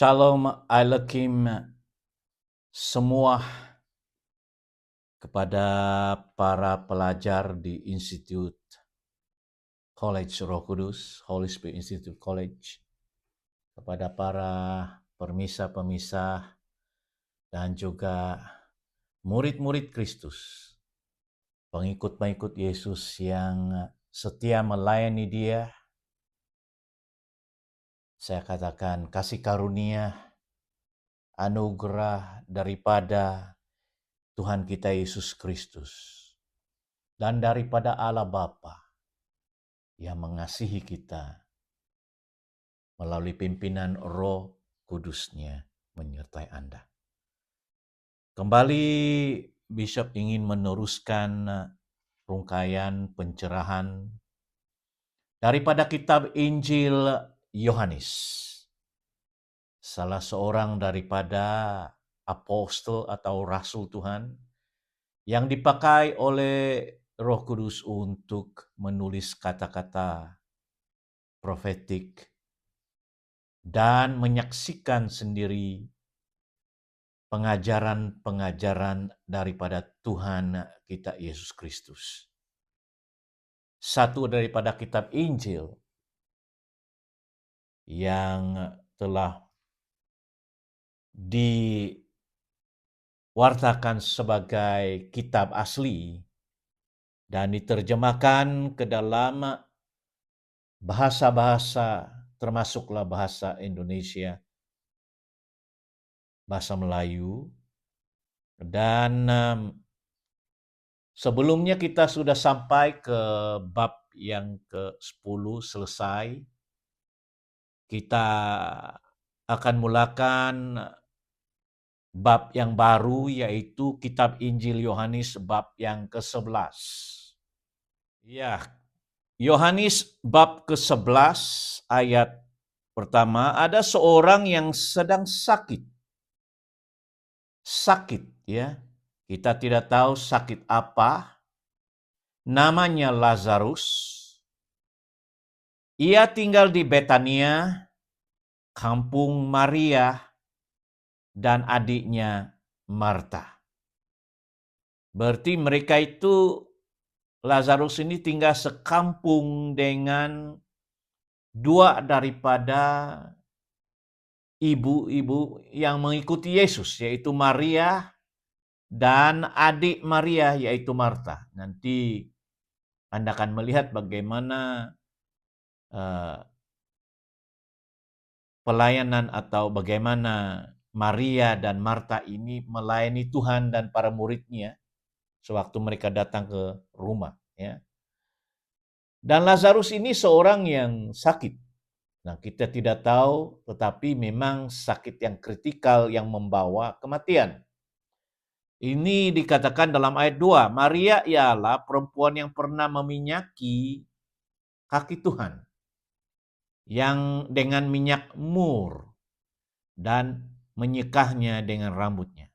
Shalom Alekim semua kepada para pelajar di Institute College Roh Kudus, Holy Spirit Institute College, kepada para permisah-pemisah dan juga murid-murid Kristus, pengikut-pengikut Yesus yang setia melayani Dia. Saya katakan kasih karunia, anugerah daripada Tuhan kita Yesus Kristus dan daripada Allah Bapa yang mengasihi kita melalui pimpinan Roh Kudus-Nya menyertai Anda. Kembali Bishop ingin meneruskan rungkaian pencerahan daripada kitab Injil Yohanes, salah seorang daripada apostol atau rasul Tuhan yang dipakai oleh Roh Kudus untuk menulis kata-kata profetik dan menyaksikan sendiri pengajaran-pengajaran daripada Tuhan kita Yesus Kristus. Satu daripada kitab Injil yang telah diwartakan sebagai kitab asli dan diterjemahkan ke dalam bahasa-bahasa, termasuklah bahasa Indonesia, bahasa Melayu, dan sebelumnya kita sudah sampai ke bab yang ke-10 selesai. Kita akan mulakan bab yang baru, yaitu kitab Injil Yohanes bab yang ke-11. Ya, Yohanes bab ke-11 ayat pertama, ada seorang yang sedang sakit. Sakit, ya. Kita tidak tahu sakit apa. Namanya Lazarus. Ia tinggal di Betania, kampung Maria dan adiknya Marta. Berarti mereka itu, Lazarus ini tinggal sekampung dengan dua daripada ibu-ibu yang mengikuti Yesus, yaitu Maria dan adik Maria, yaitu Marta. Nanti Anda akan melihat bagaimana pelayanan atau bagaimana Maria dan Marta ini melayani Tuhan dan para muridnya sewaktu mereka datang ke rumah. Ya. Dan Lazarus ini seorang yang sakit. Nah, kita tidak tahu, tetapi memang sakit yang kritikal yang membawa kematian. Ini dikatakan dalam ayat 2, Maria ialah perempuan yang pernah meminyaki kaki Tuhan, yang dengan minyak mur dan menyekahnya dengan rambutnya.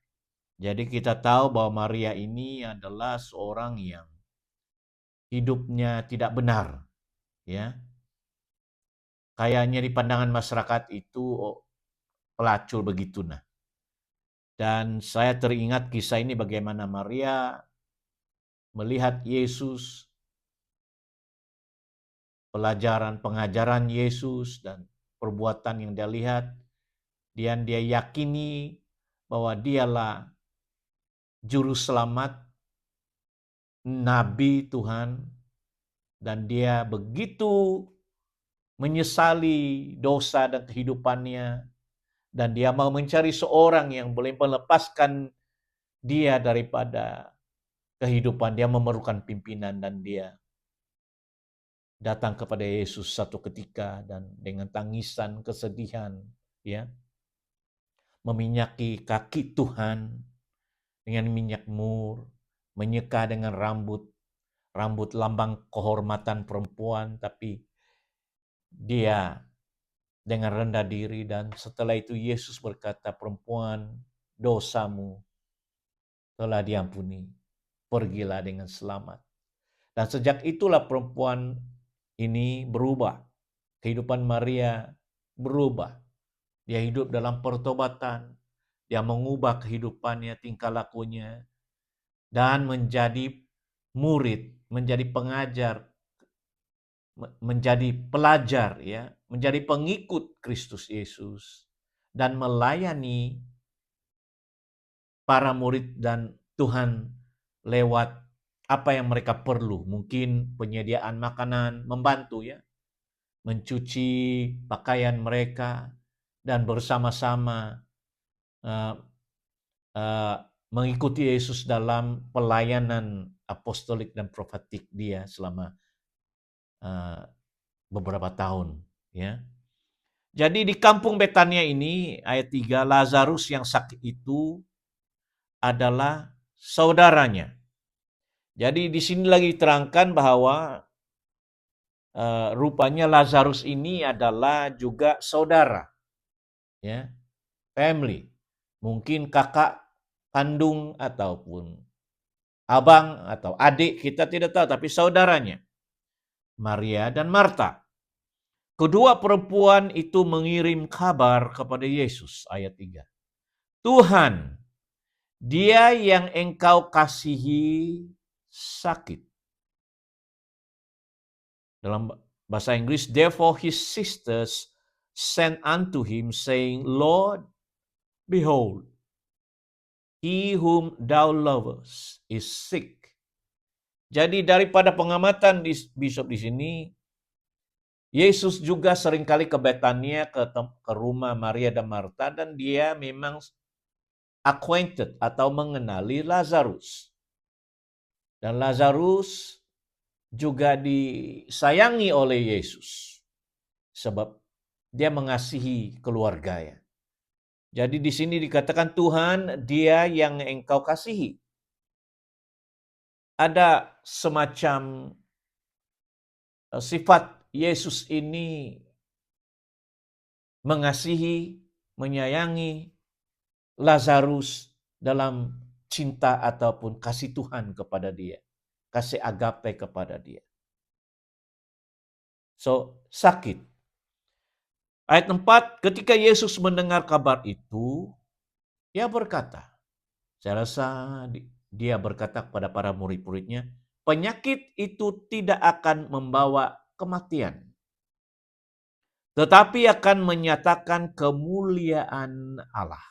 Jadi kita tahu bahwa Maria ini adalah seorang yang hidupnya tidak benar, ya. Kayaknya di pandangan masyarakat itu pelacur begitu. Nah. Dan saya teringat kisah ini bagaimana Maria melihat Yesus pelajaran, pengajaran Yesus dan perbuatan yang dia lihat, dan dia yakini bahwa dialah juru selamat, nabi Tuhan, dan dia begitu menyesali dosa dan kehidupannya, dan dia mau mencari seorang yang boleh melepaskan dia daripada kehidupan. Dia memerlukan pimpinan, dan dia datang kepada Yesus satu ketika dan dengan tangisan kesedihan, ya, meminyaki kaki Tuhan dengan minyak mur, menyeka dengan rambut lambang kehormatan perempuan, tapi dia dengan rendah diri. Dan setelah itu Yesus berkata, "Perempuan, dosamu telah diampuni, pergilah dengan selamat." Dan sejak itulah perempuan ini berubah. Kehidupan Maria berubah. Dia hidup dalam pertobatan. Dia mengubah kehidupannya, tingkah lakunya, dan menjadi murid, menjadi pengajar, menjadi pelajar, ya, menjadi pengikut Kristus Yesus, dan melayani para murid dan Tuhan lewat apa yang mereka perlu. Mungkin penyediaan makanan, membantu, ya, mencuci pakaian mereka, dan bersama-sama mengikuti Yesus dalam pelayanan apostolik dan profetik dia selama beberapa tahun, ya. Jadi di kampung Betania ini, ayat 3, Lazarus yang sakit itu adalah saudaranya. Jadi di sini lagi diterangkan bahwa rupanya Lazarus ini adalah juga saudara, ya, family. Mungkin kakak kandung ataupun abang atau adik, kita tidak tahu, tapi saudaranya, Maria dan Marta. Kedua perempuan itu mengirim kabar kepada Yesus, ayat 3. "Tuhan, dia yang engkau kasihi sakit." Dalam bahasa Inggris, "Therefore his sisters sent unto him, saying, Lord, behold, he whom thou lovest is sick." Jadi daripada pengamatan Bishop di sini, Yesus juga seringkali ke Betania, ke rumah Maria dan Marta, dan dia memang acquainted atau mengenali Lazarus. Dan Lazarus juga disayangi oleh Yesus sebab dia mengasihi keluarganya. Jadi di sini dikatakan, Tuhan, dia yang engkau kasihi. Ada semacam sifat Yesus ini mengasihi, menyayangi Lazarus dalam cinta ataupun kasih Tuhan kepada dia, kasih agape kepada dia. So, sakit. Ayat 4, ketika Yesus mendengar kabar itu, dia berkata, saya rasa dia berkata kepada para murid-muridnya, penyakit itu tidak akan membawa kematian, tetapi akan menyatakan kemuliaan Allah.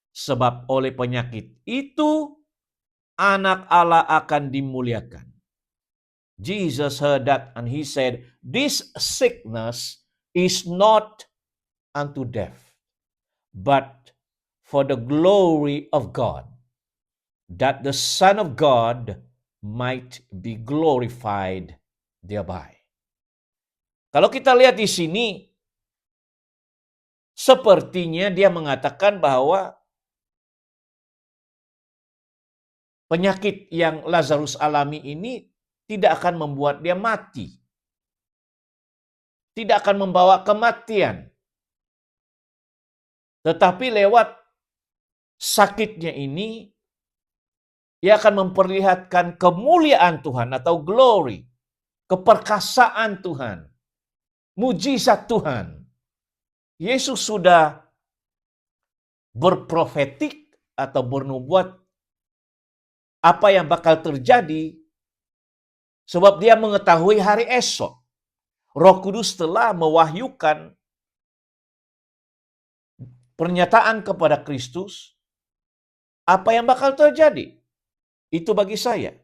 Sebab oleh penyakit itu, anak Allah akan dimuliakan. Jesus heard that and he said, "This sickness is not unto death, but for the glory of God, that the Son of God might be glorified thereby." Kalau kita lihat di sini, sepertinya dia mengatakan bahwa penyakit yang Lazarus alami ini tidak akan membuat dia mati. Tidak akan membawa kematian. Tetapi lewat sakitnya ini, ia akan memperlihatkan kemuliaan Tuhan atau glory, keperkasaan Tuhan, mujizat Tuhan. Yesus sudah berprofetik atau bernubuat apa yang bakal terjadi sebab dia mengetahui hari esok. Roh Kudus telah mewahyukan pernyataan kepada Kristus apa yang bakal terjadi. Itu bagi saya.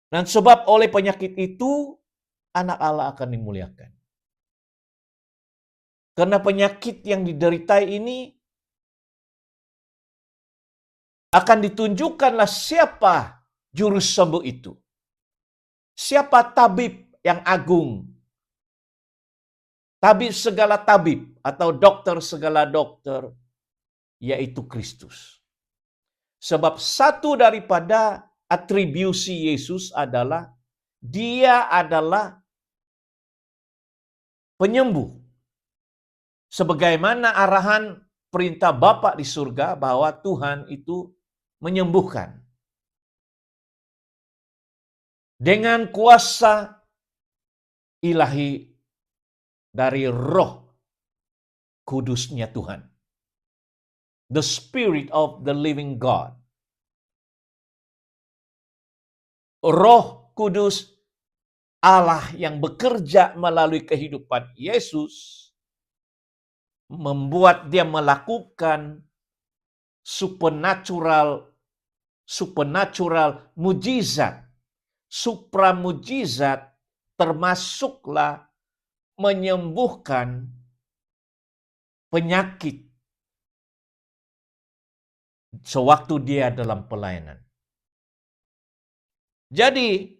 Dan sebab oleh penyakit itu, anak Allah akan dimuliakan. Karena penyakit yang dideritai ini akan ditunjukkanlah siapa juru sembuh itu. Siapa tabib yang agung. Tabib segala tabib atau dokter segala dokter, yaitu Kristus. Sebab satu daripada atribusi Yesus adalah dia adalah penyembuh. Sebagaimana arahan perintah Bapa di surga bahwa Tuhan itu menyembuhkan. Dengan kuasa ilahi dari Roh Kudusnya Tuhan. The Spirit of the Living God. Roh Kudus Allah yang bekerja melalui kehidupan Yesus membuat dia melakukan supernatural mujizat, supramujizat, termasuklah menyembuhkan penyakit sewaktu dia dalam pelayanan. Jadi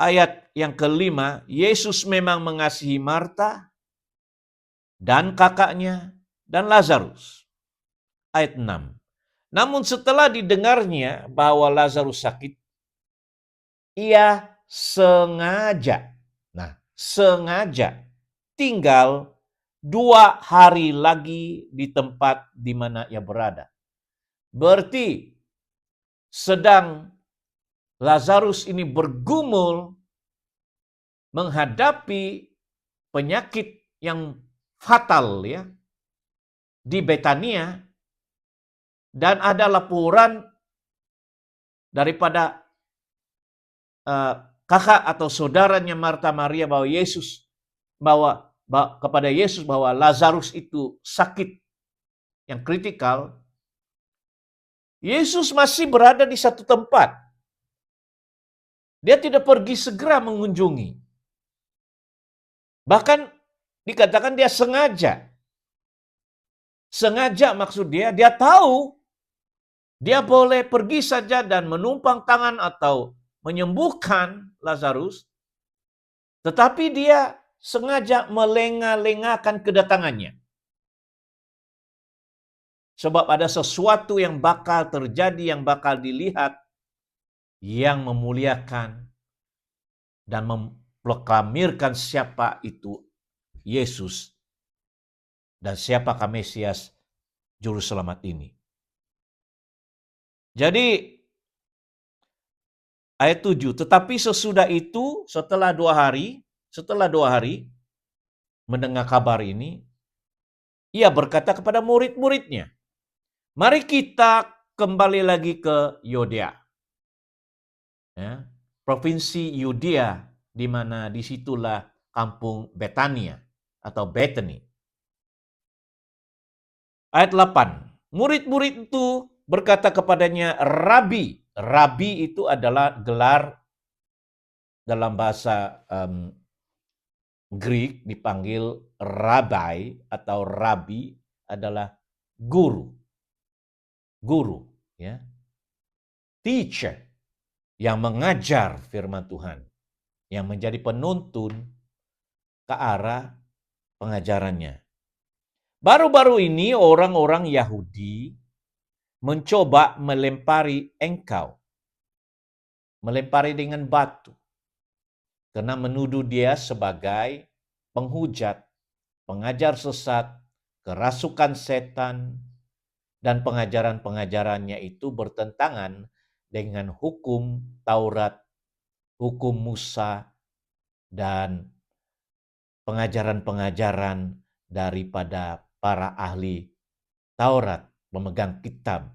ayat yang kelima, Yesus memang mengasihi Marta dan kakaknya dan Lazarus. Ayat 6. Namun setelah didengarnya bahwa Lazarus sakit, ia sengaja tinggal 2 hari lagi di tempat di mana ia berada. Berarti sedang Lazarus ini bergumul menghadapi penyakit yang fatal ya di Betania, dan ada laporan daripada kakak atau saudaranya Marta Maria kepada Yesus bahwa Lazarus itu sakit yang kritikal. Yesus masih berada di satu tempat. Dia tidak pergi segera mengunjungi. Bahkan dikatakan dia sengaja. Sengaja maksud dia tahu dia boleh pergi saja dan menumpang tangan atau menyembuhkan Lazarus, tetapi dia sengaja melengah-lengahkan kedatangannya. Sebab ada sesuatu yang bakal terjadi, yang bakal dilihat, yang memuliakan dan memproklamirkan siapa itu Yesus dan siapakah Mesias Juru Selamat ini. Jadi ayat 7, tetapi sesudah itu, setelah 2 hari mendengar kabar ini, ia berkata kepada murid-muridnya, mari kita kembali lagi ke Yudea. Ya, provinsi Yudea, di mana disitulah kampung Betania atau Bethany. Ayat 8, murid-murid itu berkata kepadanya, Rabi. Rabi itu adalah gelar dalam bahasa Greek dipanggil Rabai atau Rabi adalah guru. Guru, ya. Teacher yang mengajar firman Tuhan, yang menjadi penuntun ke arah pengajarannya. Baru-baru ini orang-orang Yahudi mencoba melempari engkau. Melempari dengan batu. Karena menuduh dia sebagai penghujat, pengajar sesat, kerasukan setan, dan pengajaran-pengajarannya itu bertentangan dengan hukum Taurat, hukum Musa, dan pengajaran-pengajaran daripada para ahli Taurat, pemegang kitab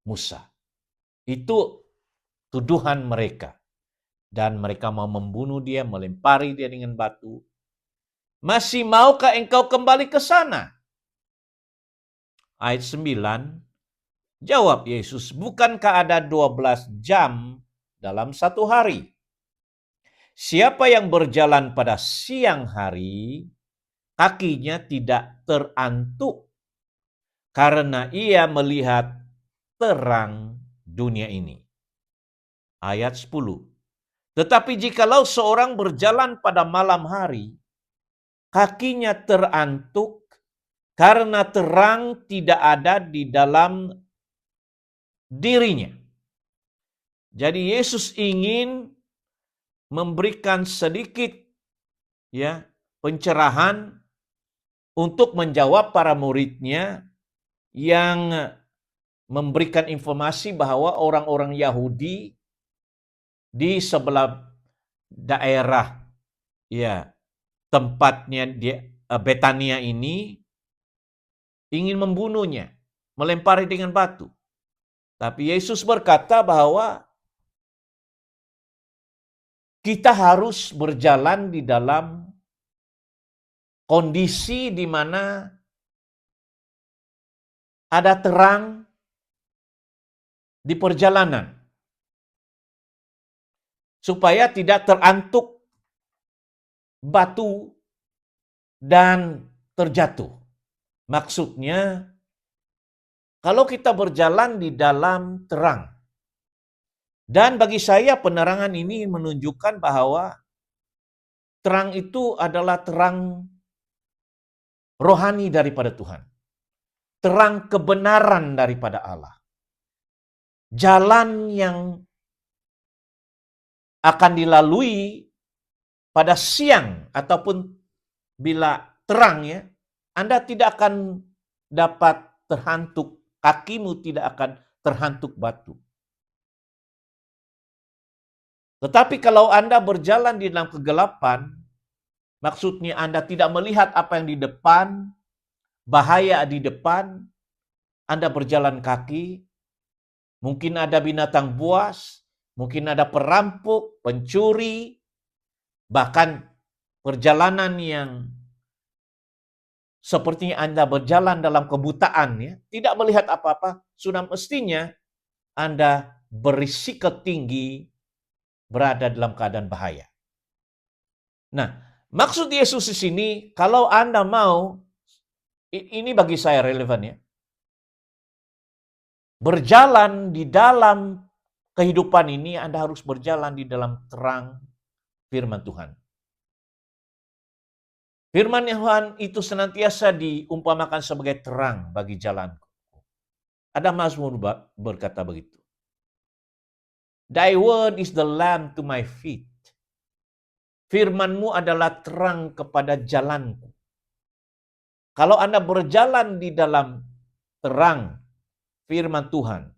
Musa. Itu tuduhan mereka. dan mereka mau membunuh dia, melempari dia dengan batu. Masih maukah engkau kembali ke sana? Ayat 9, jawab Yesus, bukankah ada 12 jam dalam satu hari? Siapa yang berjalan pada siang hari, kakinya tidak terantuk, karena ia melihat terang dunia ini. Ayat 10, tetapi jikalau seorang berjalan pada malam hari, kakinya terantuk, karena terang tidak ada di dalam dirinya. Jadi Yesus ingin memberikan sedikit pencerahan untuk menjawab para muridnya yang memberikan informasi bahwa orang-orang Yahudi di sebelah daerah tempatnya di Betania ini ingin membunuhnya, melempari dengan batu. Tapi Yesus berkata bahwa kita harus berjalan di dalam kondisi di mana ada terang di perjalanan, supaya tidak terantuk batu dan terjatuh. Maksudnya, kalau kita berjalan di dalam terang, dan bagi saya penerangan ini menunjukkan bahwa terang itu adalah terang rohani daripada Tuhan. Terang kebenaran daripada Allah. Jalan yang akan dilalui pada siang ataupun bila terang Anda tidak akan dapat terhantuk, kakimu tidak akan terhantuk batu. Tetapi kalau Anda berjalan di dalam kegelapan, maksudnya Anda tidak melihat apa yang di depan, bahaya di depan, Anda berjalan kaki, mungkin ada binatang buas, mungkin ada perampok, pencuri, bahkan perjalanan yang sepertinya Anda berjalan dalam kebutaan, tidak melihat apa-apa, sudah mestinya Anda berisiko tinggi berada dalam keadaan bahaya. Nah, maksud Yesus di sini, kalau Anda mau, ini bagi saya relevan berjalan di dalam kehidupan ini, Anda harus berjalan di dalam terang firman Tuhan. Firman Tuhan itu senantiasa diumpamakan sebagai terang bagi jalanku. Ada Mazmur berkata begitu. Thy word is the lamp to my feet. Firman-Mu adalah terang kepada jalanku. Kalau Anda berjalan di dalam terang firman Tuhan.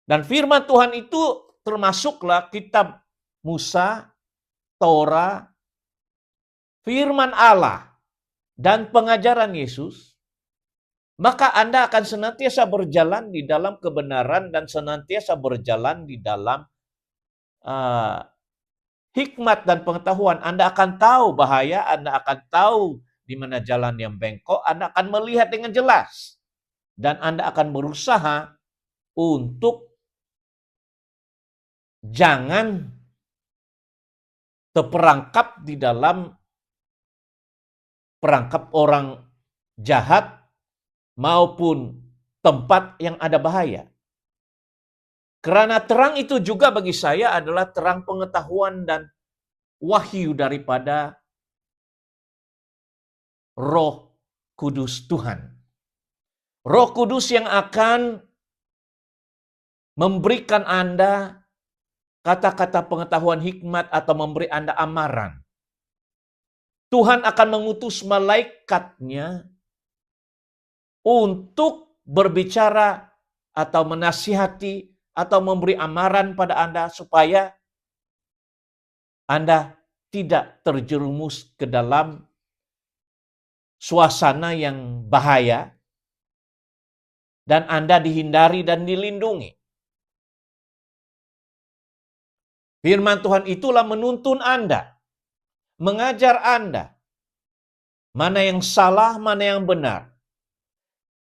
Dan firman Tuhan itu termasuklah kitab Musa, Torah, firman Allah, dan pengajaran Yesus, maka Anda akan senantiasa berjalan di dalam kebenaran dan senantiasa berjalan di dalam hikmat dan pengetahuan. Anda akan tahu bahaya, Anda akan tahu di mana jalan yang bengkok, Anda akan melihat dengan jelas. Dan Anda akan berusaha untuk jangan terperangkap di dalam perangkap orang jahat maupun tempat yang ada bahaya. Karena terang itu juga bagi saya adalah terang pengetahuan dan wahyu daripada Roh Kudus Tuhan. Roh Kudus yang akan memberikan Anda kata-kata pengetahuan hikmat atau memberi Anda amaran. Tuhan akan mengutus malaikatnya untuk berbicara atau menasihati atau memberi amaran pada Anda supaya Anda tidak terjerumus ke dalam suasana yang bahaya dan Anda dihindari dan dilindungi. Firman Tuhan itulah menuntun Anda, mengajar Anda, mana yang salah, mana yang benar.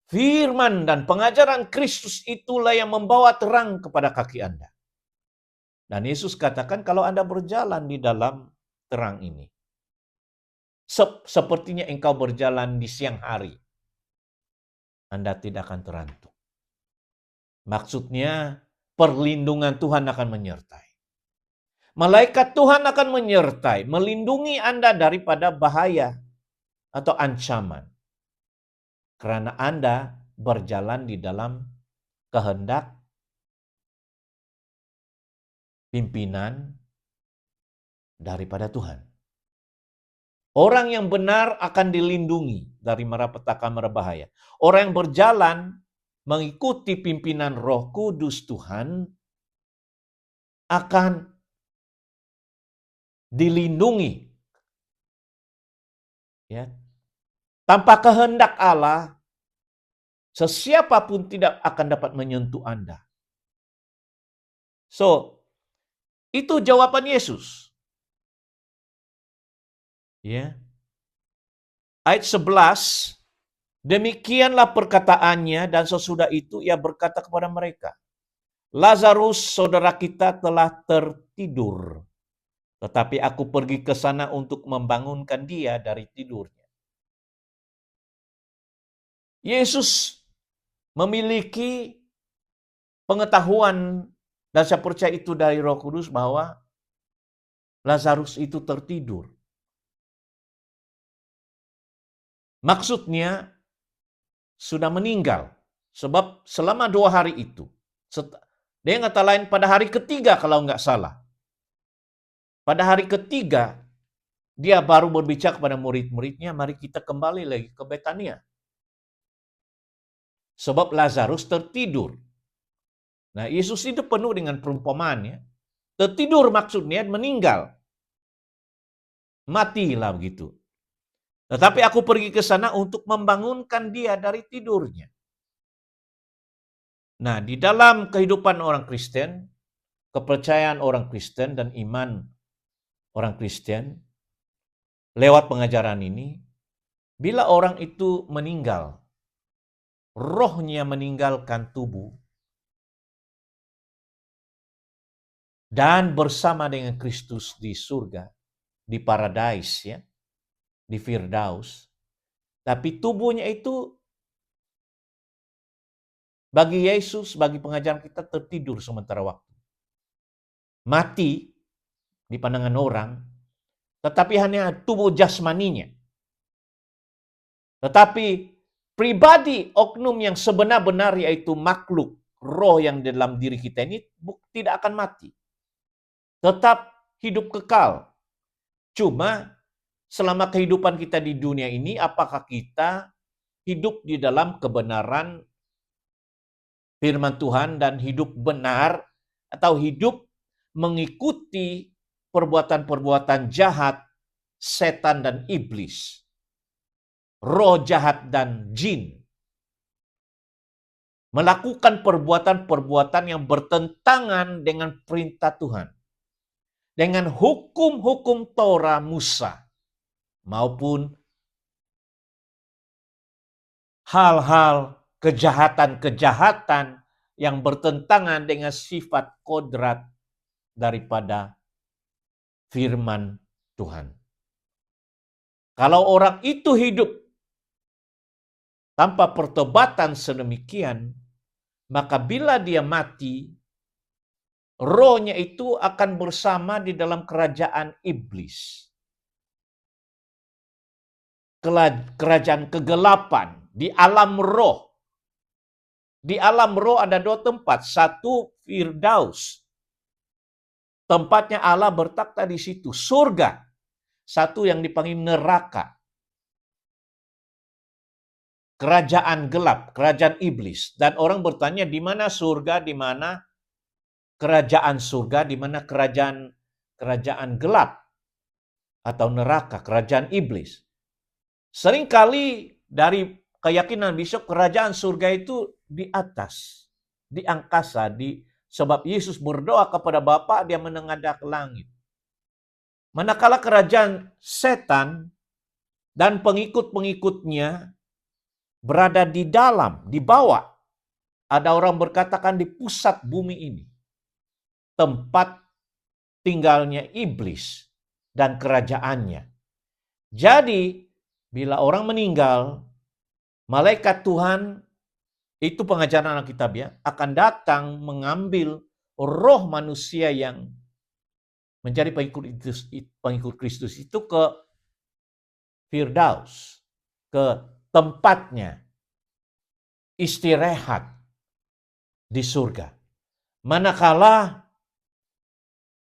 Firman dan pengajaran Kristus itulah yang membawa terang kepada kaki Anda. Dan Yesus katakan kalau Anda berjalan di dalam terang ini, sepertinya engkau berjalan di siang hari, Anda tidak akan terantuk. Maksudnya perlindungan Tuhan akan menyertai. Malaikat Tuhan akan menyertai, melindungi Anda daripada bahaya atau ancaman. Karena Anda berjalan di dalam kehendak pimpinan daripada Tuhan. Orang yang benar akan dilindungi dari malapetaka mara bahaya. Orang yang berjalan mengikuti pimpinan Roh Kudus Tuhan akan dilindungi. Ya. Tanpa kehendak Allah, sesiapapun tidak akan dapat menyentuh Anda. So, itu jawaban Yesus. Ya. Ayat 11, demikianlah perkataannya dan sesudah itu ia berkata kepada mereka, Lazarus saudara kita telah tertidur, tetapi aku pergi ke sana untuk membangunkan dia dari tidurnya. Yesus memiliki pengetahuan dan saya percaya itu dari Roh Kudus bahwa Lazarus itu tertidur. Maksudnya sudah meninggal. Sebab selama 2 hari itu. Dengan kata lain pada hari ketiga kalau nggak salah. Pada hari ketiga dia baru berbicara kepada murid-muridnya, mari kita kembali lagi ke Betania. Sebab Lazarus tertidur. Nah, Yesus itu penuh dengan perumpamaan ya. Tertidur maksudnya meninggal. Matilah begitu. Tetapi aku pergi ke sana untuk membangunkan dia dari tidurnya. Nah, di dalam kehidupan orang Kristen, kepercayaan orang Kristen dan iman orang Kristen, lewat pengajaran ini, bila orang itu meninggal, rohnya meninggalkan tubuh, dan bersama dengan Kristus di surga, di paradise ya, di Firdaus. Tapi tubuhnya itu bagi Yesus, bagi pengajaran kita tertidur sementara waktu. Mati di pandangan orang, tetapi hanya tubuh jasmaninya. Tetapi pribadi oknum yang sebenar-benar yaitu makhluk roh yang dalam diri kita ini tidak akan mati. Tetap hidup kekal. Cuma selama kehidupan kita di dunia ini, apakah kita hidup di dalam kebenaran firman Tuhan dan hidup benar, atau hidup mengikuti perbuatan-perbuatan jahat, setan dan iblis, roh jahat dan jin, melakukan perbuatan-perbuatan yang bertentangan dengan perintah Tuhan, dengan hukum-hukum Torah Musa, maupun hal-hal kejahatan-kejahatan yang bertentangan dengan sifat kodrat daripada firman Tuhan. Kalau orang itu hidup tanpa pertobatan sedemikian, maka bila dia mati, rohnya itu akan bersama di dalam kerajaan iblis. Kerajaan kegelapan di alam roh. Di alam roh ada 2 tempat. Satu Firdaus. Tempatnya Allah bertakhta di situ. Surga. Satu yang dipanggil neraka. Kerajaan gelap, kerajaan iblis. Dan orang bertanya di mana surga, di mana kerajaan surga, di mana kerajaan gelap atau neraka, kerajaan iblis. Seringkali dari keyakinan besok kerajaan surga itu di atas, di angkasa, di Sebab Yesus berdoa kepada Bapa, dia menengadah ke langit. Manakala kerajaan setan dan pengikut-pengikutnya berada di dalam, di bawah. Ada orang berkatakan di pusat bumi ini. Tempat tinggalnya iblis dan kerajaannya. Jadi, bila orang meninggal, malaikat Tuhan, itu pengajaran Alkitab ya, akan datang mengambil roh manusia yang menjadi pengikut Kristus itu ke Firdaus, ke tempatnya istirahat di surga. Manakala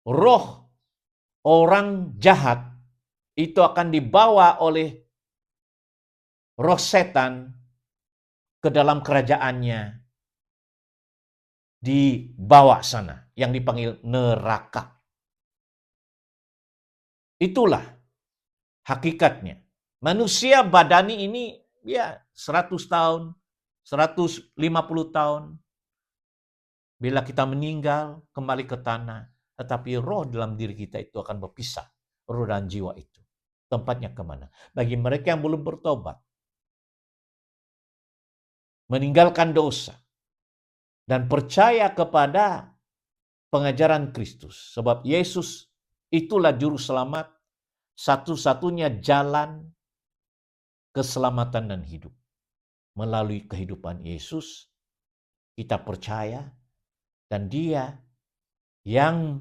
roh orang jahat itu akan dibawa oleh roh setan ke dalam kerajaannya di bawah sana yang dipanggil neraka. Itulah hakikatnya. Manusia badani ini ya 100 tahun, 150 tahun. Bila kita meninggal kembali ke tanah, tetapi roh dalam diri kita itu akan berpisah. Roh dan jiwa itu. Tempatnya kemana? Bagi mereka yang belum bertobat. Meninggalkan dosa. Dan percaya kepada pengajaran Kristus. Sebab Yesus itulah juru selamat. Satu-satunya jalan keselamatan dan hidup. Melalui kehidupan Yesus, kita percaya. Dan dia yang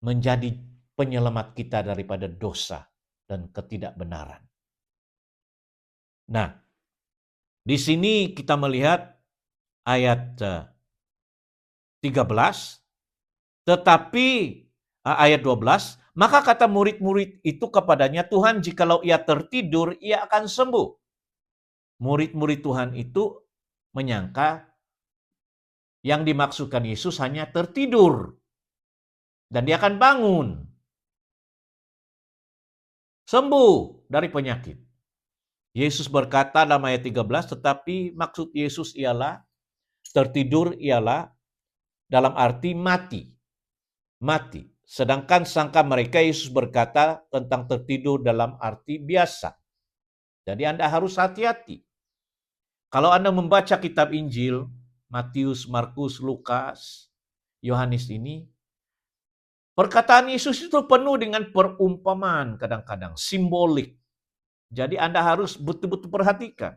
menjadi penyelamat kita daripada dosa dan ketidakbenaran. Nah, di sini kita melihat ayat 13, tetapi ayat 12, maka kata murid-murid itu kepadanya, Tuhan, jikalau ia tertidur, ia akan sembuh. Murid-murid Tuhan itu menyangka yang dimaksudkan Yesus hanya tertidur. Dan dia akan bangun. Sembuh dari penyakit. Yesus berkata dalam ayat 13, tetapi maksud Yesus ialah, tertidur ialah dalam arti mati. Mati. Sedangkan sangka mereka Yesus berkata tentang tertidur dalam arti biasa. Jadi Anda harus hati-hati. Kalau Anda membaca kitab Injil, Matius, Markus, Lukas, Yohanes ini, perkataan Yesus itu penuh dengan perumpamaan kadang-kadang, simbolik. Jadi Anda harus betul-betul perhatikan.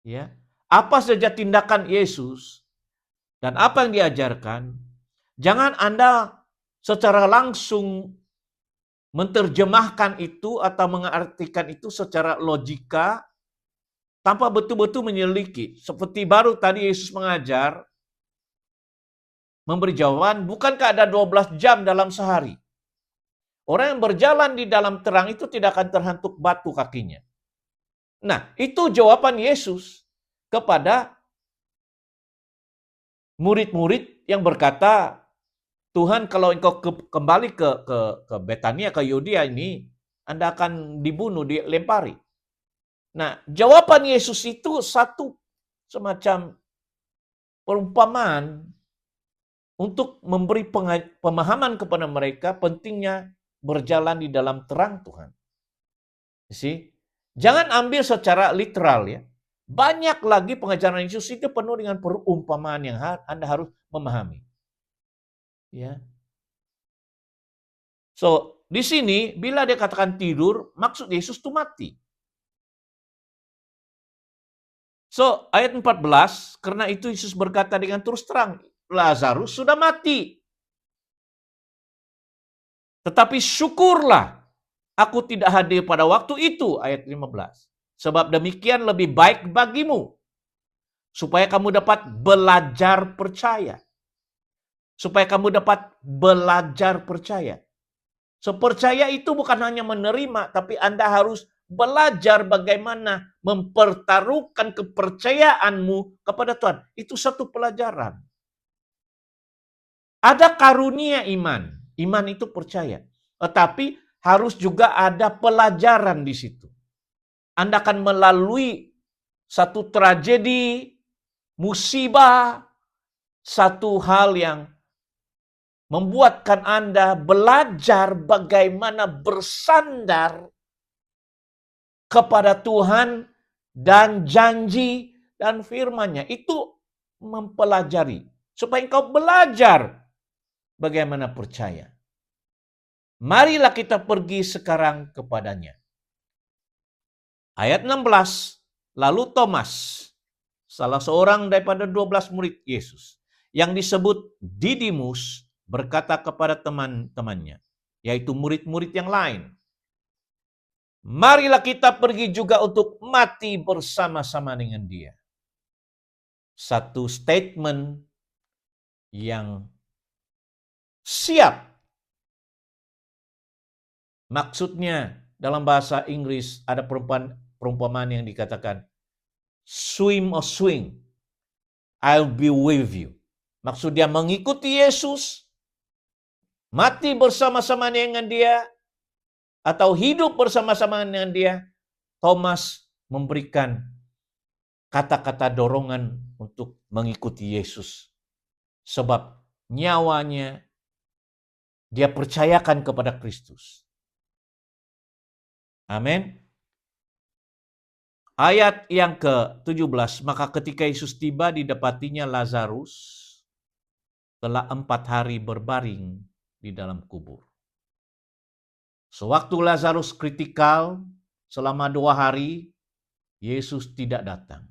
Ya, apa saja tindakan Yesus dan apa yang diajarkan, jangan Anda secara langsung menerjemahkan itu atau mengartikan itu secara logika tanpa betul-betul menyelidiki. Seperti baru tadi Yesus mengajar, memberi jawaban, bukankah ada 12 jam dalam sehari? Orang yang berjalan di dalam terang itu tidak akan terhantuk batu kakinya. Nah, itu jawaban Yesus kepada murid-murid yang berkata, Tuhan, kalau engkau kembali ke Betania, ke Yudea ini, Anda akan dibunuh, dilempari. Nah, jawaban Yesus itu satu semacam perumpamaan untuk memberi pemahaman kepada mereka pentingnya berjalan di dalam terang Tuhan. Jangan ambil secara literal ya. Banyak lagi pengajaran Yesus itu penuh dengan perumpamaan yang Anda harus memahami. Ya. So, di sini bila dia katakan tidur, maksud Yesus itu mati. So, ayat 14, karena itu Yesus berkata dengan terus terang, Lazarus sudah mati. Tetapi syukurlah, aku tidak hadir pada waktu itu, ayat 15. Sebab demikian lebih baik bagimu, supaya kamu dapat belajar percaya. Supaya kamu dapat belajar percaya. So, percaya itu bukan hanya menerima, tapi Anda harus belajar bagaimana mempertaruhkan kepercayaanmu kepada Tuhan. Itu satu pelajaran. Ada karunia iman. Iman itu percaya. Tetapi harus juga ada pelajaran di situ. Anda akan melalui satu tragedi, musibah, satu hal yang membuatkan Anda belajar bagaimana bersandar kepada Tuhan dan janji dan firman-Nya. Itu mempelajari. Supaya engkau belajar bagaimana percaya. Marilah kita pergi sekarang kepadanya. Ayat 16, lalu Thomas, salah seorang daripada 12 murid Yesus, yang disebut Didimus, berkata kepada teman-temannya, yaitu murid-murid yang lain, marilah kita pergi juga untuk mati bersama-sama dengan dia. Satu statement yang siap. Maksudnya dalam bahasa Inggris ada perumpamaan yang dikatakan, swim or swing, I'll be with you. Maksud dia mengikuti Yesus, mati bersama-sama dengan dia, atau hidup bersama-sama dengan dia. Thomas memberikan kata-kata dorongan untuk mengikuti Yesus. Sebab nyawanya dia percayakan kepada Kristus. Amin. Ayat yang ke-17, maka ketika Yesus tiba didapatinya Lazarus telah 4 hari berbaring di dalam kubur. Sewaktu Lazarus kritikal selama 2 hari, Yesus tidak datang.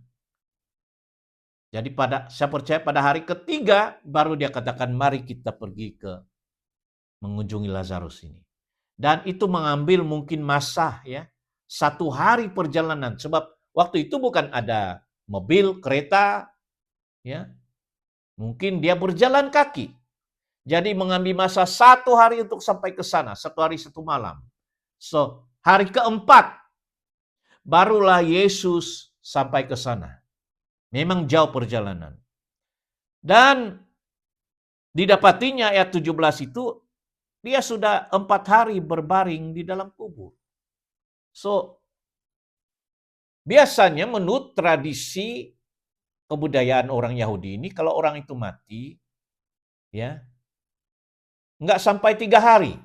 Jadi saya percaya pada hari ketiga baru dia katakan mari kita pergi ke mengunjungi Lazarus ini. Dan itu mengambil mungkin masa 1 hari perjalanan. Sebab waktu itu bukan ada mobil, kereta, mungkin dia berjalan kaki. Jadi mengambil masa 1 hari untuk sampai ke sana, 1 hari 1 malam. So, hari keempat barulah Yesus sampai ke sana. Memang jauh perjalanan. Dan didapatinya ayat 17 itu, dia sudah 4 hari berbaring di dalam kubur. So, biasanya menurut tradisi kebudayaan orang Yahudi ini, kalau orang itu mati, nggak sampai 3 hari.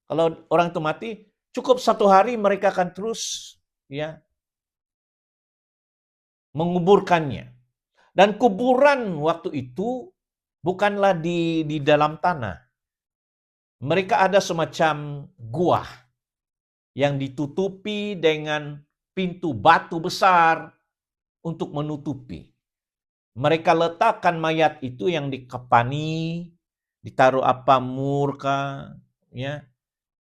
Kalau orang itu mati, cukup 1 hari mereka akan terus menguburkannya. Dan kuburan waktu itu bukanlah di dalam tanah. Mereka ada semacam gua yang ditutupi dengan pintu batu besar untuk menutupi. Mereka letakkan mayat itu yang dikepani, ditaruh murka,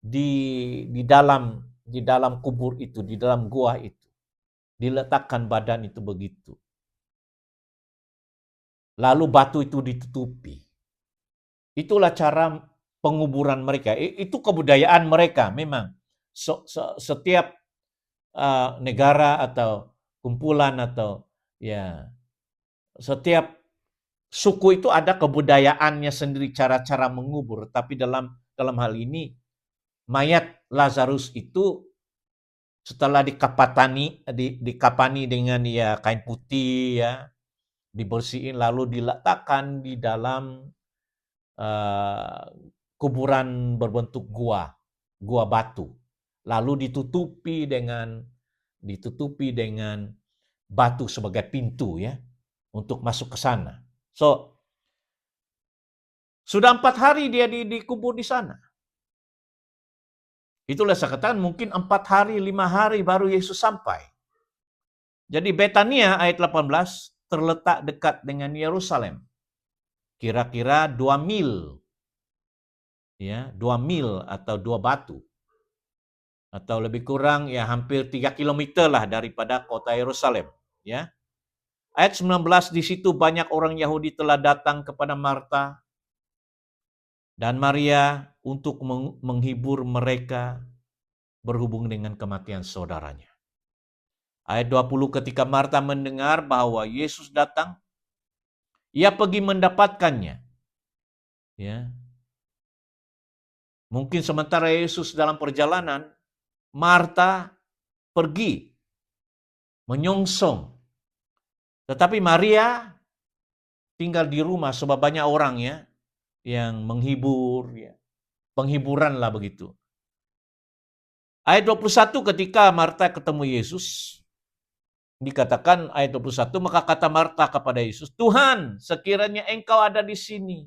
di dalam kubur itu, di dalam gua itu. Diletakkan badan itu begitu. Lalu batu itu ditutupi. Itulah cara penguburan mereka. Itu kebudayaan mereka memang. Setiap negara atau kumpulan atau setiap suku itu ada kebudayaannya sendiri, cara-cara mengubur. Tapi dalam hal ini mayat Lazarus itu setelah dikapani dengan kain putih, dibersihin lalu diletakkan di dalam kuburan berbentuk gua batu. Lalu ditutupi dengan batu sebagai pintu untuk masuk ke sana. So, sudah 4 hari dia dikubur di sana. Itulah saya katakan mungkin 4 hari, 5 hari baru Yesus sampai. Jadi Betania ayat 18 terletak dekat dengan Yerusalem. Kira-kira 2 mil. 2 mil atau 2 batu. Atau lebih kurang hampir 3 kilometer lah daripada kota Yerusalem. Ayat 19, di situ banyak orang Yahudi telah datang kepada Marta dan Maria untuk menghibur mereka berhubung dengan kematian saudaranya. Ayat 20, ketika Marta mendengar bahwa Yesus datang, ia pergi mendapatkannya. Mungkin sementara Yesus dalam perjalanan, Marta pergi menyongsong. Tetapi Maria tinggal di rumah sebab banyak orang ya yang menghibur ya. Penghiburan lah begitu. Ayat 21 ketika Marta ketemu Yesus, dikatakan ayat 21, maka kata Marta kepada Yesus, Tuhan, sekiranya engkau ada di sini,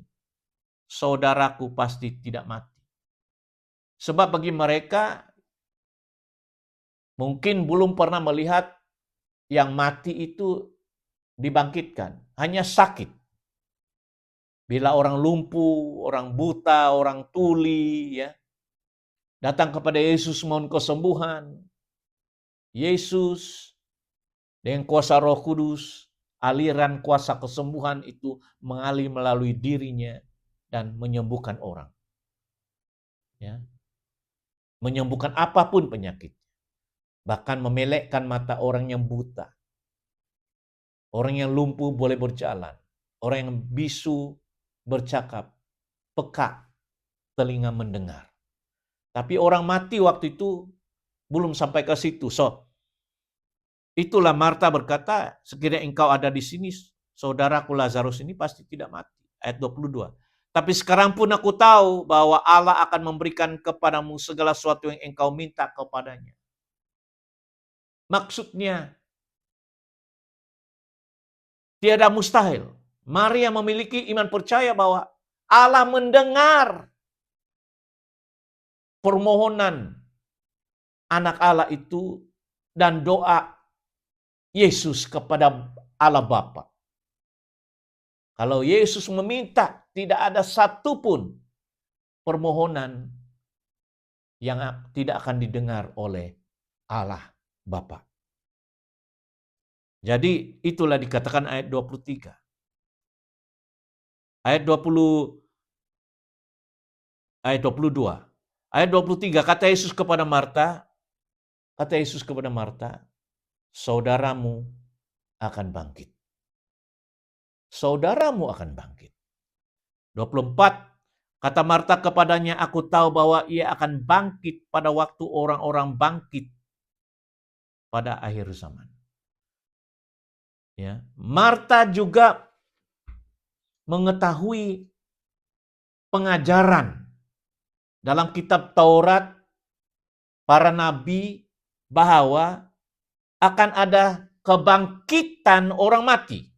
saudaraku pasti tidak mati. Sebab bagi mereka mungkin belum pernah melihat yang mati itu dibangkitkan, hanya sakit. Bila orang lumpuh, orang buta, orang tuli, ya, datang kepada Yesus mohon kesembuhan, Yesus dengan kuasa Roh Kudus, aliran kuasa kesembuhan itu mengalir melalui dirinya dan menyembuhkan orang. Ya. Menyembuhkan apapun penyakit. Bahkan memelekkan mata orang yang buta. Orang yang lumpuh boleh berjalan. Orang yang bisu bercakap. Peka telinga mendengar. Tapi orang mati waktu itu belum sampai ke situ. So, itulah Marta berkata, sekiranya engkau ada di sini, saudaraku Lazarus ini pasti tidak mati. Ayat 22. Tapi sekarang pun aku tahu bahwa Allah akan memberikan kepadamu segala sesuatu yang engkau minta kepadanya. Maksudnya, tiada mustahil. Maria memiliki iman percaya bahwa Allah mendengar permohonan anak Allah itu dan doa Yesus kepada Allah Bapa. Kalau Yesus meminta, tidak ada satupun permohonan yang tidak akan didengar oleh Allah Bapa. Jadi itulah dikatakan ayat 23. Ayat 22. Ayat 23, kata Yesus kepada Marta, saudaramu akan bangkit. Saudaramu akan bangkit. 24, kata Marta kepadanya, aku tahu bahwa ia akan bangkit pada waktu orang-orang bangkit pada akhir zaman. Ya, Marta juga mengetahui pengajaran dalam kitab Taurat, para nabi, bahwa akan ada kebangkitan orang mati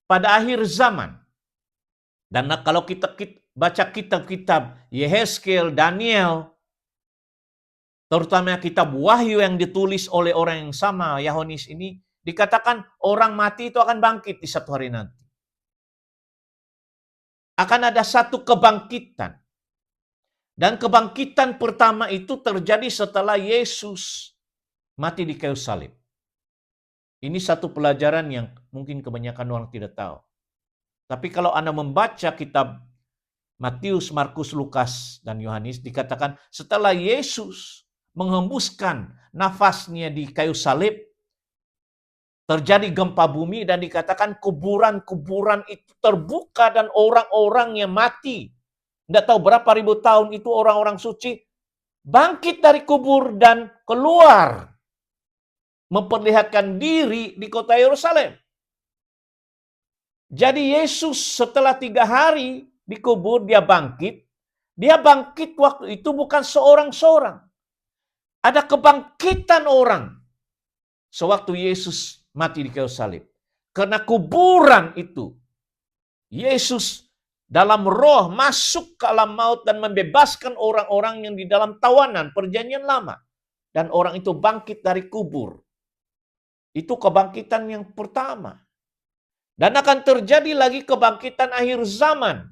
pada akhir zaman. Dan kalau kita baca kitab-kitab Yehezkiel, Daniel, terutama kitab Wahyu yang ditulis oleh orang yang sama, Yohanes ini, dikatakan orang mati itu akan bangkit di satu hari nanti. Akan ada satu kebangkitan. Dan kebangkitan pertama itu terjadi setelah Yesus mati di kayu salib. Ini satu pelajaran yang mungkin kebanyakan orang tidak tahu. Tapi kalau Anda membaca kitab Matius, Markus, Lukas, dan Yohanes, dikatakan setelah Yesus menghembuskan nafasnya di kayu salib, terjadi gempa bumi dan dikatakan kuburan-kuburan itu terbuka dan orang-orang yang mati, tidak tahu berapa ribu tahun itu orang-orang suci, bangkit dari kubur dan keluar, memperlihatkan diri di kota Yerusalem. Jadi Yesus setelah 3 hari dikubur, dia bangkit. Dia bangkit waktu itu bukan seorang-seorang. Ada kebangkitan orang sewaktu Yesus mati di kayu salib. Karena kuburan itu, Yesus dalam roh masuk ke alam maut dan membebaskan orang-orang yang di dalam tawanan perjanjian lama. Dan orang itu bangkit dari kubur. Itu kebangkitan yang pertama. Dan akan terjadi lagi kebangkitan akhir zaman.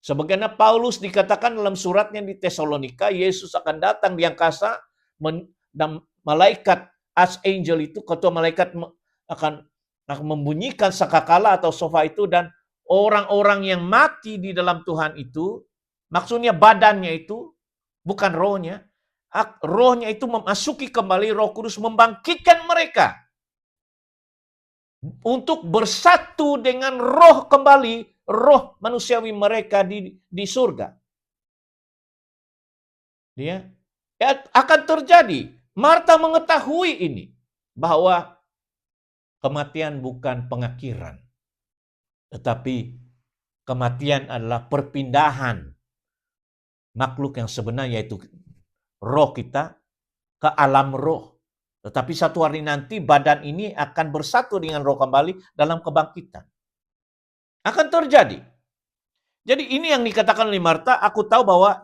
Sebagaimana Paulus dikatakan dalam suratnya di Tesalonika, Yesus akan datang di angkasa dan malaikat archangel itu, ketua malaikat akan membunyikan sakakala atau sofa itu, dan orang-orang yang mati di dalam Tuhan itu, maksudnya badannya itu, bukan rohnya, rohnya itu memasuki kembali, Roh Kudus membangkitkan mereka untuk bersatu dengan roh kembali, roh manusiawi mereka di surga. Ya, akan terjadi. Marta mengetahui ini, bahwa kematian bukan pengakhiran. Tetapi kematian adalah perpindahan makhluk yang sebenarnya, yaitu roh kita, ke alam roh. Tetapi satu hari nanti badan ini akan bersatu dengan roh kembali dalam kebangkitan. Akan terjadi. Jadi ini yang dikatakan oleh Marta, aku tahu bahwa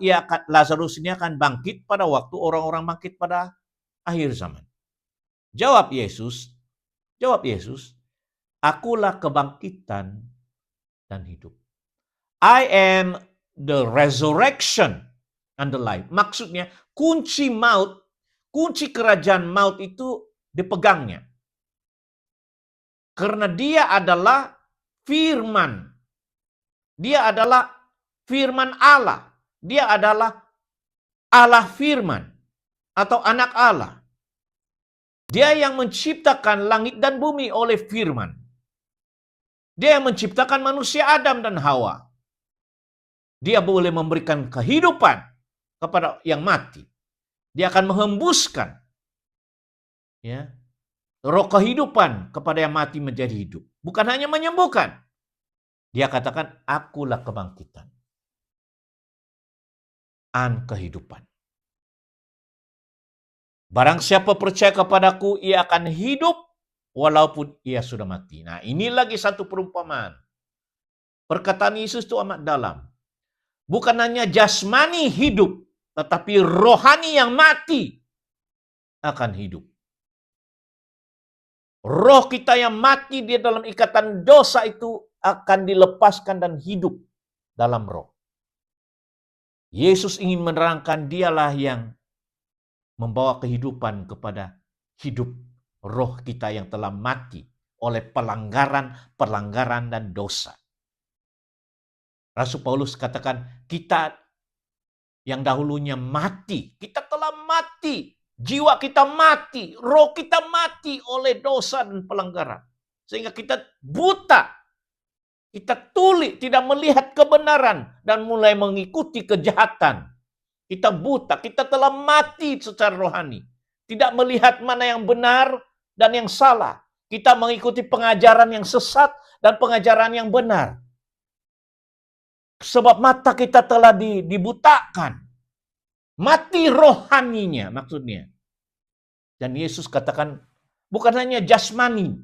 Lazarus ini akan bangkit pada waktu orang-orang bangkit pada akhir zaman. Jawab Yesus, akulah kebangkitan dan hidup. I am the resurrection and the life. Maksudnya kunci kerajaan maut itu dipegangnya. Karena dia adalah firman. Dia adalah firman Allah. Dia adalah Allah firman atau anak Allah. Dia yang menciptakan langit dan bumi oleh firman. Dia yang menciptakan manusia Adam dan Hawa. Dia boleh memberikan kehidupan kepada yang mati. Dia akan menghembuskan roh kehidupan kepada yang mati menjadi hidup. Bukan hanya menyembuhkan. Dia katakan, akulah kebangkitan dan kehidupan. Barang siapa percaya kepadaku, ia akan hidup walaupun ia sudah mati. Nah, ini lagi satu perumpamaan. Perkataan Yesus itu amat dalam. Bukan hanya jasmani hidup, tetapi rohani yang mati akan hidup. Roh kita yang mati di dalam ikatan dosa itu akan dilepaskan dan hidup dalam roh. Yesus ingin menerangkan dialah yang membawa kehidupan kepada hidup roh kita yang telah mati oleh pelanggaran dan dosa. Rasul Paulus katakan, kita yang dahulunya mati, kita telah mati, jiwa kita mati, roh kita mati oleh dosa dan pelanggaran. Sehingga kita buta, kita tuli, tidak melihat kebenaran dan mulai mengikuti kejahatan. Kita buta, kita telah mati secara rohani. Tidak melihat mana yang benar dan yang salah. Kita mengikuti pengajaran yang sesat dan pengajaran yang benar. Sebab mata kita telah dibutakan. Mati rohaninya maksudnya. Dan Yesus katakan bukan hanya jasmani.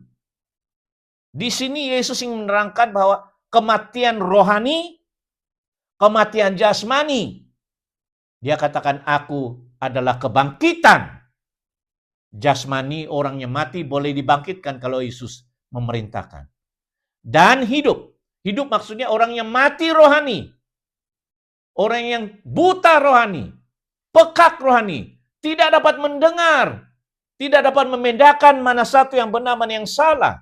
Di sini Yesus ingin menerangkan bahwa kematian rohani, kematian jasmani. Dia katakan aku adalah kebangkitan. Jasmani, orangnya mati boleh dibangkitkan kalau Yesus memerintahkan. Dan hidup. Hidup maksudnya orang yang mati rohani. Orang yang buta rohani. Pekat rohani. Tidak dapat mendengar. Tidak dapat membedakan mana satu yang benar, mana yang salah.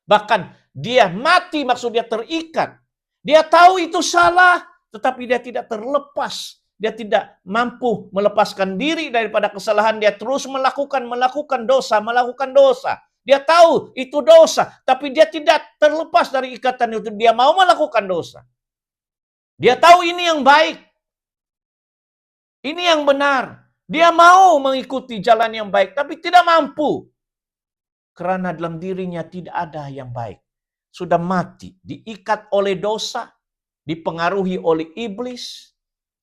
Bahkan dia mati maksudnya terikat. Dia tahu itu salah, tetapi dia tidak terlepas. Dia tidak mampu melepaskan diri daripada kesalahan. Dia terus melakukan dosa. Dia tahu itu dosa, tapi dia tidak terlepas dari ikatan itu. Dia mau melakukan dosa. Dia tahu ini yang baik. Ini yang benar. Dia mau mengikuti jalan yang baik, tapi tidak mampu. Karena dalam dirinya tidak ada yang baik. Sudah mati, diikat oleh dosa, dipengaruhi oleh iblis,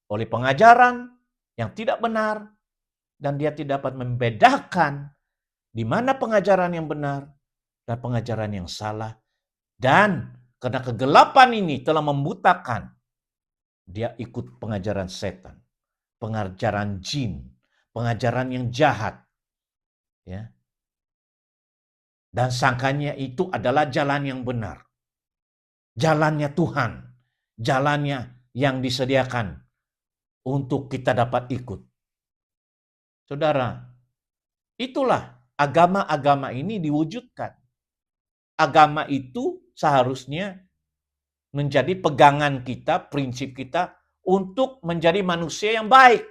oleh pengajaran yang tidak benar, dan dia tidak dapat membedakan di mana pengajaran yang benar dan pengajaran yang salah. Dan karena kegelapan ini telah membutakan, dia ikut pengajaran setan, pengajaran jin, pengajaran yang jahat. Ya. Dan sangkanya itu adalah jalan yang benar. Jalannya Tuhan. Jalannya yang disediakan untuk kita dapat ikut. Saudara, itulah agama-agama ini diwujudkan. Agama itu seharusnya menjadi pegangan kita, prinsip kita untuk menjadi manusia yang baik.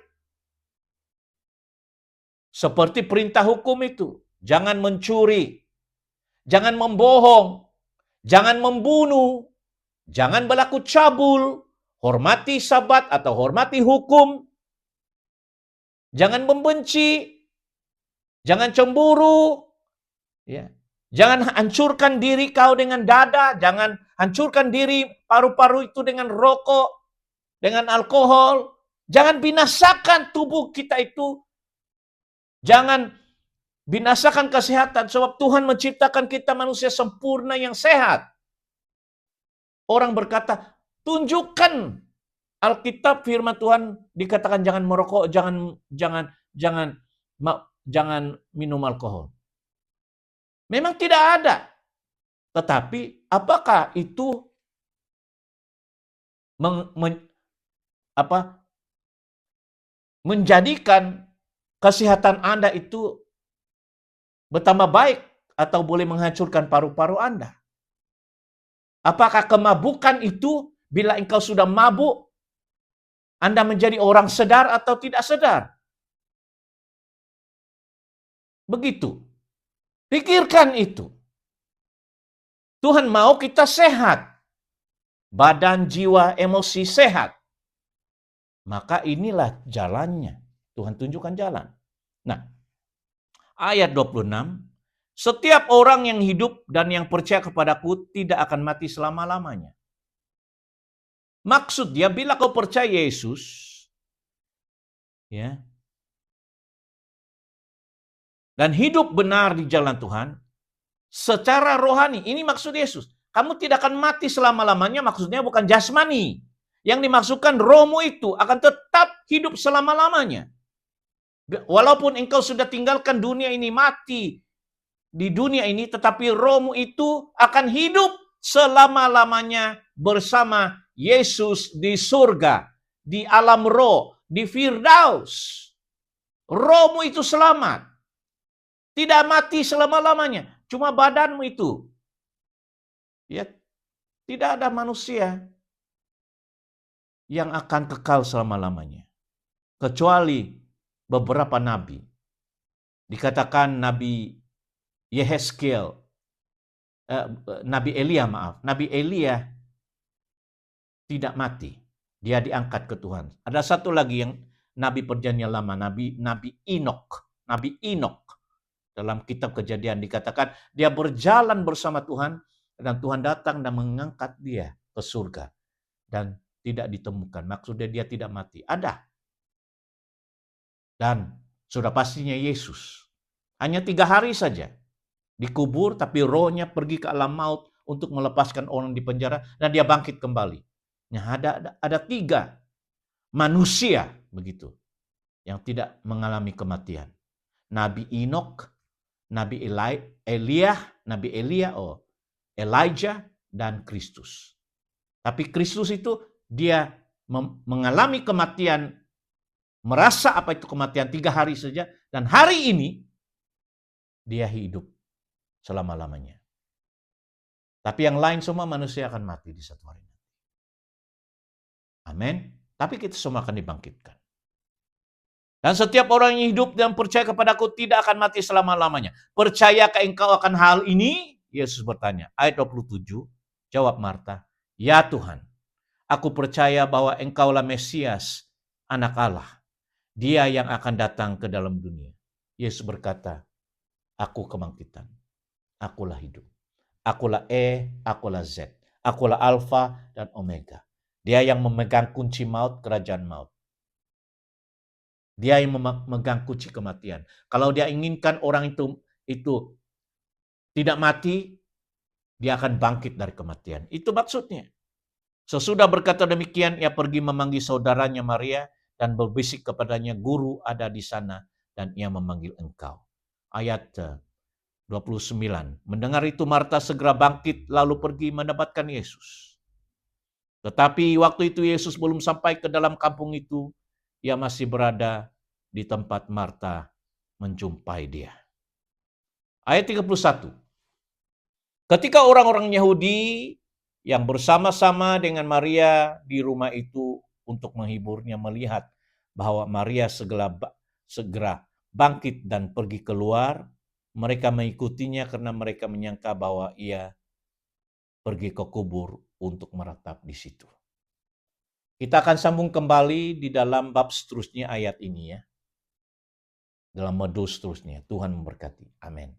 Seperti perintah hukum itu. Jangan mencuri. Jangan membohong, jangan membunuh, jangan berlaku cabul, hormati sabat atau hormati hukum, jangan membenci, jangan cemburu, ya, Jangan hancurkan diri kau dengan dada, jangan hancurkan diri paru-paru itu dengan rokok, dengan alkohol. Jangan binasakan tubuh kita itu. Jangan binasakan kesehatan, sebab Tuhan menciptakan kita manusia sempurna yang sehat. Orang berkata, tunjukkan Alkitab firman Tuhan dikatakan jangan merokok, jangan minum alkohol. Memang tidak ada. Tetapi apakah itu menjadikan kesehatan Anda itu bertambah baik atau boleh menghancurkan paru-paru Anda? Apakah kemabukan itu bila engkau sudah mabuk, Anda menjadi orang sedar atau tidak sedar? Begitu. Pikirkan itu. Tuhan mau kita sehat. Badan, jiwa, emosi sehat. Maka inilah jalannya. Tuhan tunjukkan jalan. Nah, ayat 26. Setiap orang yang hidup dan yang percaya kepadaku tidak akan mati selama-lamanya. Maksud dia, bila kau percaya Yesus, ya, dan hidup benar di jalan Tuhan, secara rohani, ini maksud Yesus. Kamu tidak akan mati selama-lamanya, maksudnya bukan jasmani. Yang dimaksudkan rohmu itu akan tetap hidup selama-lamanya. Walaupun engkau sudah tinggalkan dunia ini, mati di dunia ini, tetapi rohmu itu akan hidup selama-lamanya bersama Yesus di surga, di alam roh, di Firdaus. Rohmu itu selamat. Tidak mati selama-lamanya. Cuma badanmu itu. Ya, tidak ada manusia yang akan kekal selama-lamanya. Kecuali beberapa nabi. Dikatakan Nabi Yehezkiel, Nabi Elia Nabi Elia tidak mati. Dia diangkat ke Tuhan. Ada satu lagi yang Nabi Perjanjian Lama, Nabi Inok. Nabi Inok. Dalam kitab Kejadian dikatakan dia berjalan bersama Tuhan dan Tuhan datang dan mengangkat dia ke surga dan tidak ditemukan. Maksudnya dia tidak mati. Ada. Dan sudah pastinya Yesus. Hanya 3 hari saja dikubur, tapi rohnya pergi ke alam maut untuk melepaskan orang di penjara dan dia bangkit kembali. Nah, ada 3 manusia begitu yang tidak mengalami kematian. Nabi Inok, Nabi Elijah, dan Kristus. Tapi Kristus itu dia mengalami kematian, merasa apa itu kematian 3 hari saja, dan hari ini dia hidup selama-lamanya. Tapi yang lain semua manusia akan mati di satu hari nanti. Amin. Tapi kita semua akan dibangkitkan. Dan setiap orang yang hidup dan percaya kepadaku tidak akan mati selama-lamanya. Percayakah engkau akan hal ini? Yesus bertanya. Ayat 27, jawab Marta, ya Tuhan, aku percaya bahwa engkaulah Mesias, anak Allah. Dia yang akan datang ke dalam dunia. Yesus berkata, aku kebangkitan. Akulah hidup. Akulah akulah Z. Akulah Alfa dan Omega. Dia yang memegang kunci maut, kerajaan maut. Dia yang memegang kunci kematian. Kalau dia inginkan orang itu tidak mati, dia akan bangkit dari kematian. Itu maksudnya. Sesudah berkata demikian, ia pergi memanggil saudaranya Maria dan berbisik kepadanya, guru ada di sana dan ia memanggil engkau. Ayat 29. Mendengar itu Marta segera bangkit lalu pergi mendapatkan Yesus. Tetapi waktu itu Yesus belum sampai ke dalam kampung itu, ia masih berada di tempat Marta menjumpai dia. Ayat 31. Ketika orang-orang Yahudi yang bersama-sama dengan Maria di rumah itu untuk menghiburnya melihat bahwa Maria segera bangkit dan pergi keluar, mereka mengikutinya karena mereka menyangka bahwa ia pergi ke kubur untuk meratap di situ. Kita akan sambung kembali di dalam bab seterusnya ayat ini ya. Dalam modul seterusnya. Tuhan memberkati. Amin.